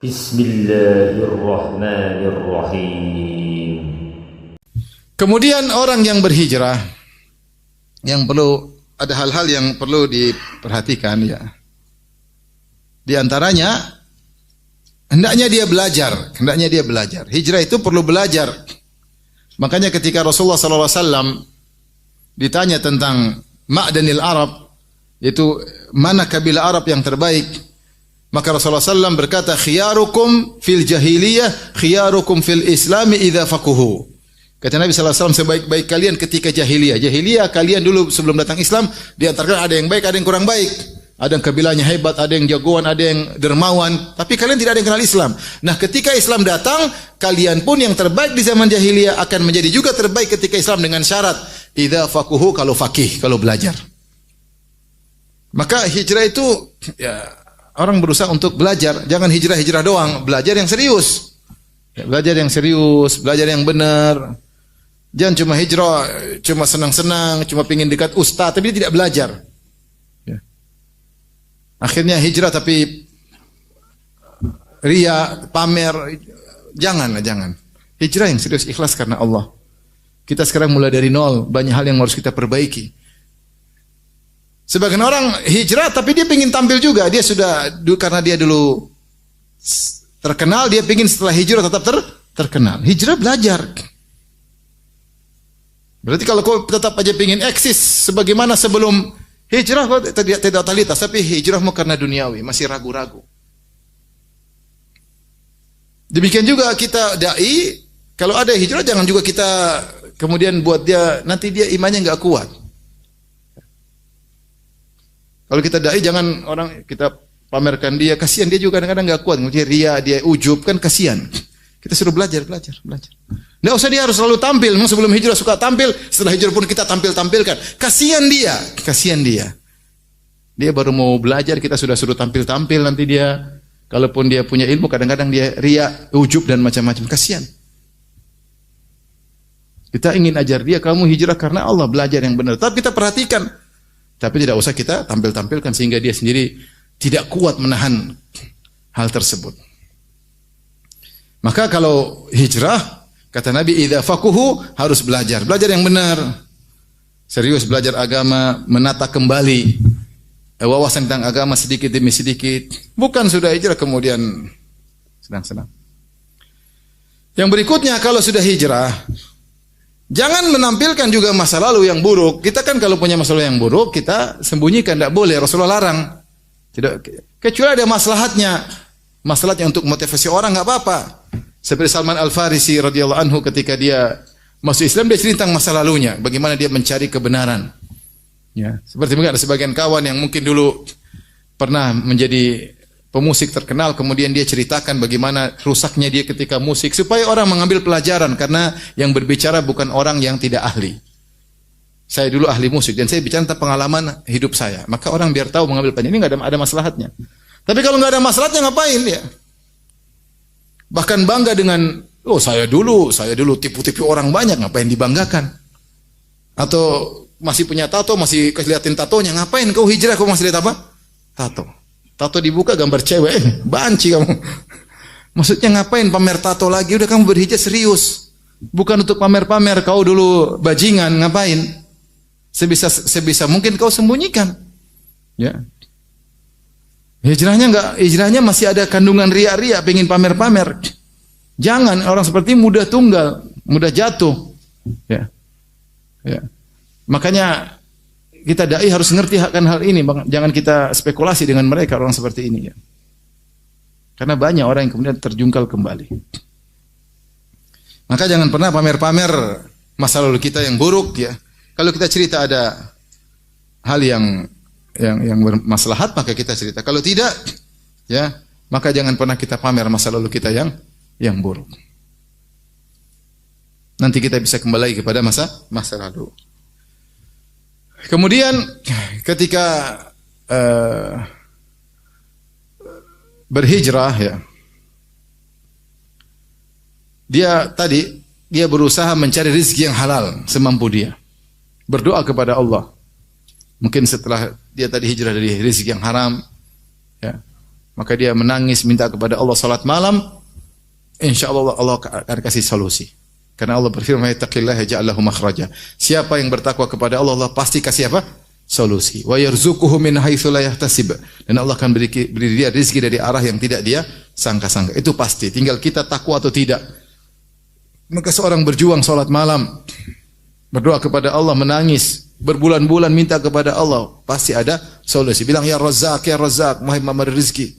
Bismillahirrahmanirrahim. Kemudian orang yang berhijrah yang perlu ada hal-hal yang perlu diperhatikan ya. Di antaranya hendaknya dia belajar. Hijrah itu perlu belajar. Makanya ketika Rasulullah SAW ditanya tentang ma'danil Arab, yaitu mana kabilah Arab yang terbaik, maka Rasulullah SAW berkata, khiyarukum fil jahiliyah, khiyarukum fil islami idza faquhu. Kata Nabi SAW, sebaik-baik kalian ketika jahiliyah. Jahiliyah kalian dulu sebelum datang Islam, di antara ada yang baik, ada yang kurang baik. Ada yang kabilahnya hebat, ada yang jagoan, ada yang dermawan. Tapi kalian tidak ada yang kenal Islam. Nah, ketika Islam datang, kalian pun yang terbaik di zaman jahiliyah akan menjadi juga terbaik ketika Islam dengan syarat idza faquhu, kalau faqih, kalau belajar. Maka hijrah itu ya, orang berusaha untuk belajar, jangan hijrah-hijrah doang, belajar yang serius. Belajar yang serius, belajar yang benar. Jangan cuma hijrah, cuma senang-senang, cuma pingin dekat ustaz, tapi dia tidak belajar. Ya. Akhirnya hijrah tapi ria, pamer, jangan. Hijrah yang serius, ikhlas karena Allah. Kita sekarang mulai dari nol, banyak hal yang harus kita perbaiki. Sebagian orang hijrah tapi dia ingin tampil juga. Dia sudah karena dia dulu terkenal, dia ingin setelah hijrah tetap terkenal. Hijrah belajar. Berarti kalau kau tetap aja ingin eksis sebagaimana sebelum hijrah, kau tidak totalitas, tapi hijrahmu karena duniawi, masih ragu-ragu. Demikian juga kita dai, kalau ada hijrah jangan juga kita kemudian buat dia nanti dia imannya enggak kuat. Kalau kita dai jangan orang kita pamerkan dia, kasihan dia juga kadang-kadang enggak kuat, dia ria, dia ujub, kan kasihan. Kita suruh belajar. Enggak usah dia harus selalu tampil, memang sebelum hijrah suka tampil, setelah hijrah pun kita tampilkan. Kasihan dia. Dia baru mau belajar, kita sudah suruh tampil nanti dia kalaupun dia punya ilmu kadang-kadang dia ria, ujub dan macam-macam, kasihan. Kita ingin ajar dia, kamu hijrah karena Allah, belajar yang benar. Tapi kita perhatikan. Tapi tidak usah kita tampilkan sehingga dia sendiri tidak kuat menahan hal tersebut. Maka kalau hijrah, kata Nabi, idza faquhu, harus belajar yang benar. Serius belajar agama, menata kembali wawasan tentang agama sedikit demi sedikit. Bukan sudah hijrah kemudian senang-senang. Yang berikutnya, kalau sudah hijrah, jangan menampilkan juga masa lalu yang buruk. Kita kan kalau punya masa lalu yang buruk, kita sembunyikan, tidak boleh. Rasulullah larang. Tidak, kecuali ada maslahatnya untuk motivasi orang, enggak apa-apa. Seperti Salman Al-Farisi radhiyallahu anhu ketika dia masuk Islam, dia cerita tentang masa lalunya, bagaimana dia mencari kebenaran. Ya, seperti mungkin ada sebagian kawan yang mungkin dulu pernah menjadi pemusik terkenal, kemudian dia ceritakan bagaimana rusaknya dia ketika musik, supaya orang mengambil pelajaran, karena yang berbicara bukan orang yang tidak ahli. Saya dulu ahli musik dan saya bicara tentang pengalaman hidup saya, maka orang biar tahu mengambil pelajaran. Ini nggak ada maslahatnya. Tapi kalau nggak ada maslahatnya ngapain ya? Bahkan bangga dengan, saya dulu tipu-tipu orang banyak, ngapain dibanggakan? Atau masih punya tato, masih kelihatan tatonya, ngapain kau hijrah kau masih lihat apa? Tato dibuka gambar cewek, banci kamu. Maksudnya ngapain pamer tato lagi? Udah kamu berhijrah serius. Bukan untuk pamer-pamer kau dulu bajingan, ngapain? Sebisa mungkin kau sembunyikan. Ya. Hijrahnya masih ada kandungan ria-ria, pengen pamer-pamer. Jangan, orang seperti mudah tunggal, mudah jatuh. Ya. Makanya kita dai harus ngerti akan hal ini, jangan kita spekulasi dengan mereka orang seperti ini ya. Karena banyak orang yang kemudian terjungkal kembali. Maka jangan pernah pamer-pamer masa lalu kita yang buruk ya. Kalau kita cerita ada hal yang bermaslahat, maka kita cerita. Kalau tidak, ya, maka jangan pernah kita pamer masa lalu kita yang buruk. Nanti kita bisa kembali kepada masa lalu. Kemudian ketika berhijrah ya, dia berusaha mencari rezeki yang halal semampu dia. Berdoa kepada Allah. Mungkin setelah dia tadi hijrah dari rezeki yang haram, ya, maka dia menangis minta kepada Allah salat malam, insyaallah Allah akan kasih solusi. Karena Allah berfirman, "Yattaqillaha yaj'al lahu makhraja." Siapa yang bertakwa kepada Allah, Allah pasti kasih apa? Solusi. Wa yarzuquhu min haitsu la yahtasib. Dan Allah akan beri dia rezeki dari arah yang tidak dia sangka-sangka. Itu pasti. Tinggal kita takwa atau tidak. Maka seorang berjuang salat malam, berdoa kepada Allah, menangis, berbulan-bulan minta kepada Allah, pasti ada solusi. Bilang, ya Razzaq, wahai pemberi rezeki.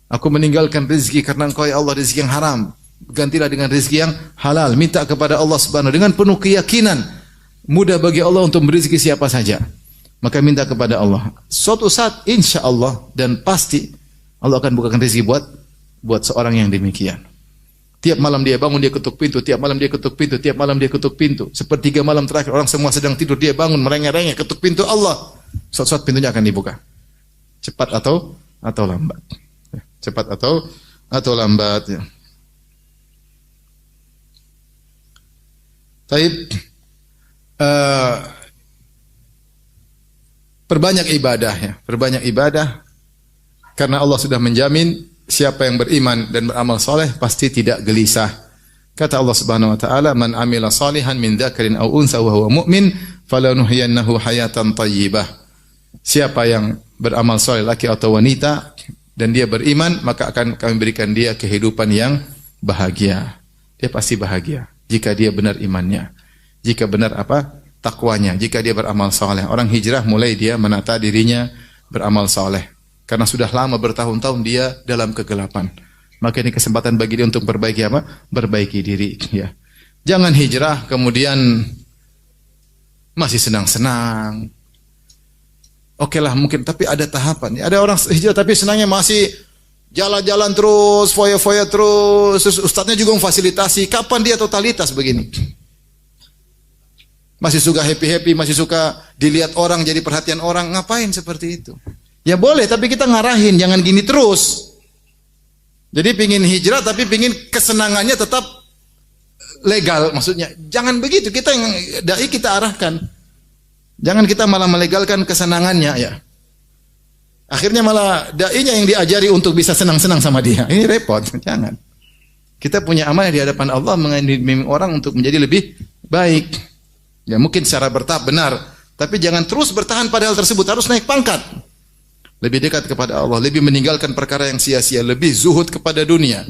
Aku meninggalkan rezeki karena Engkau ya Allah rezeki yang haram. Gantilah dengan rezeki yang halal. Minta kepada Allah Subhanahu dengan penuh keyakinan. Mudah bagi Allah untuk memberi rezeki siapa saja. Maka minta kepada Allah. Suatu saat insya Allah dan pasti Allah akan bukakan rezeki buat seorang yang demikian. Tiap malam dia bangun, dia ketuk pintu. Tiap malam dia ketuk pintu. Tiap malam dia ketuk pintu. Sepertiga malam terakhir orang semua sedang tidur, dia bangun merengek-rengek ketuk pintu Allah. Suatu saat pintunya akan dibuka. Cepat atau lambat. Cepat atau lambat. Ya. Taib, perbanyak ibadah ya, perbanyak ibadah karena Allah sudah menjamin siapa yang beriman dan beramal soleh pasti tidak gelisah. Kata Allah Subhanahu wa taala, "Man amila salihan min dzakarin aw unsa wa huwa mu'min, falanuhyiyannahu hayatan thayyibah." Siapa yang beramal soleh laki atau wanita dan dia beriman, maka akan kami berikan dia kehidupan yang bahagia. Dia pasti bahagia jika dia benar imannya, jika benar takwanya, jika dia beramal saleh. Orang hijrah mulai dia menata dirinya beramal saleh karena sudah lama bertahun-tahun dia dalam kegelapan. Maka ini kesempatan bagi dia untuk perbaiki diri ya. Jangan hijrah kemudian masih senang-senang. Oke lah mungkin, tapi ada tahapan. Ada orang hijrah tapi senangnya masih jalan-jalan terus, foya-foya terus, ustadznya juga memfasilitasi. Kapan dia totalitas begini? Masih suka happy-happy, masih suka dilihat orang, jadi perhatian orang. Ngapain seperti itu? Ya boleh, tapi kita ngarahin, jangan gini terus. Jadi pingin hijrah, tapi pingin kesenangannya tetap legal. Maksudnya, jangan begitu. Kita yang dai kita arahkan. Jangan kita malah melegalkan kesenangannya ya. Akhirnya malah dai-nya yang diajari untuk bisa senang-senang sama dia. Ini repot, jangan. Kita punya amanah di hadapan Allah mengimbing orang untuk menjadi lebih baik. Ya mungkin secara bertahap benar, tapi jangan terus bertahan pada hal tersebut, harus naik pangkat. Lebih dekat kepada Allah, lebih meninggalkan perkara yang sia-sia, lebih zuhud kepada dunia.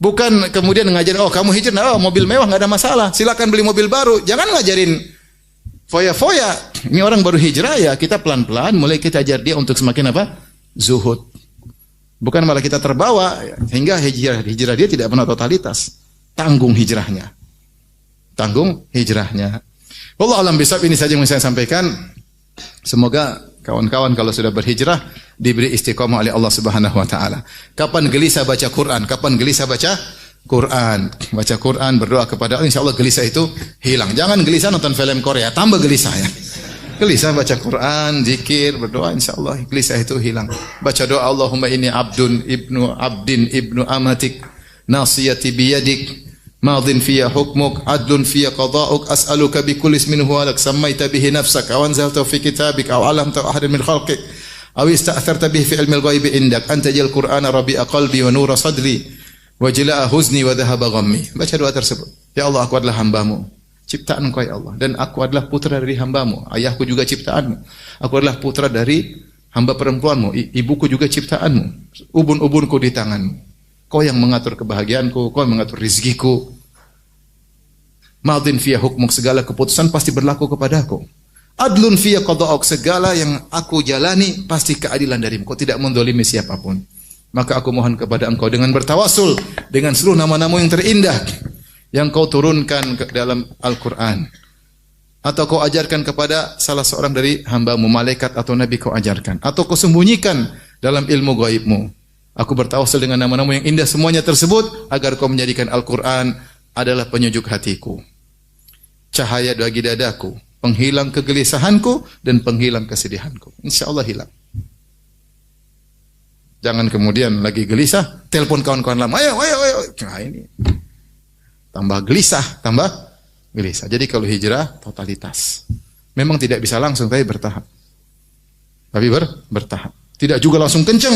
Bukan kemudian ngajarin, oh kamu hijrah, oh mobil mewah nggak ada masalah, silakan beli mobil baru. Jangan ngajarin foya-foya. Ini orang baru hijrah ya, kita pelan-pelan mulai kita ajar dia untuk semakin zuhud. Bukan malah kita terbawa hingga hijrah dia tidak pernah totalitas. Tanggung hijrahnya. Wallahu alam bisawab, ini saja yang saya sampaikan. Semoga kawan-kawan kalau sudah berhijrah diberi istiqomah oleh Allah Subhanahu wa taala. Kapan gelisah baca Quran? Baca Quran, berdoa kepada Allah, insyaallah gelisah itu hilang. Jangan gelisah nonton film Korea, tambah gelisah ya. Gelisah baca Quran, zikir, berdoa, insyaallah gelisah itu hilang. Baca doa, Allahumma inni abdun ibnu amatik, nasiyati biyadik, madin fiya hukmuk, adlun fiya qada'uk, as'aluka bi kulli ismin huwa lak sammaita bihi nafsak aw anzalta fi kitabik aw 'allamta ahadan min khalqik aw ista'tharta bihi fi ilmil ghaibi indak anta jal qur'ana rabi'a qalbi wa nura sadri wa jala'a huzni wa dhahaba ghammi. Baca doa tersebut. Ya Allah, aku adalah hamba-Mu, ciptaan Engkau ya Allah, dan aku adalah putra dari hamba-Mu. Ayahku juga ciptaan-Mu. Aku adalah putra dari hamba perempuan-Mu. Ibuku juga ciptaan-Mu. Ubun-ubunku di tangan-Mu. Kau yang mengatur kebahagiaanku, Kau yang mengatur rizkiku. Madin fiya hukmuk, segala keputusan pasti berlaku kepadaku. Adlun fiya qada'uk, segala yang aku jalani pasti keadilan darimu. Kau tidak mendolimi siapapun. Maka aku mohon kepada Engkau dengan bertawasul dengan seluruh nama-Namu yang terindah yang Kau turunkan ke dalam Al-Quran, atau Kau ajarkan kepada salah seorang dari hamba-Mu, malaikat atau nabi Kau ajarkan, atau Kau sembunyikan dalam ilmu gaib-Mu. Aku bertawasul dengan nama-Namu yang indah semuanya tersebut agar Kau menjadikan Al-Quran adalah penyejuk hatiku, cahaya bagi dadaku, penghilang kegelisahanku dan penghilang kesedihanku. Insyaallah hilang. Jangan kemudian lagi gelisah, telepon kawan-kawan lama, ayo. Nah ini tambah gelisah. Jadi kalau hijrah totalitas. Memang tidak bisa langsung, tapi bertahap. Bertahap. Tidak juga langsung kenceng.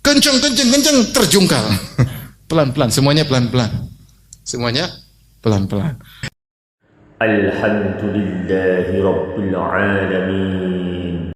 Kencang, terjungkal. Pelan-pelan, semuanya pelan-pelan. Semuanya pelan-pelan. Alhamdulillahi Rabbil Alamin.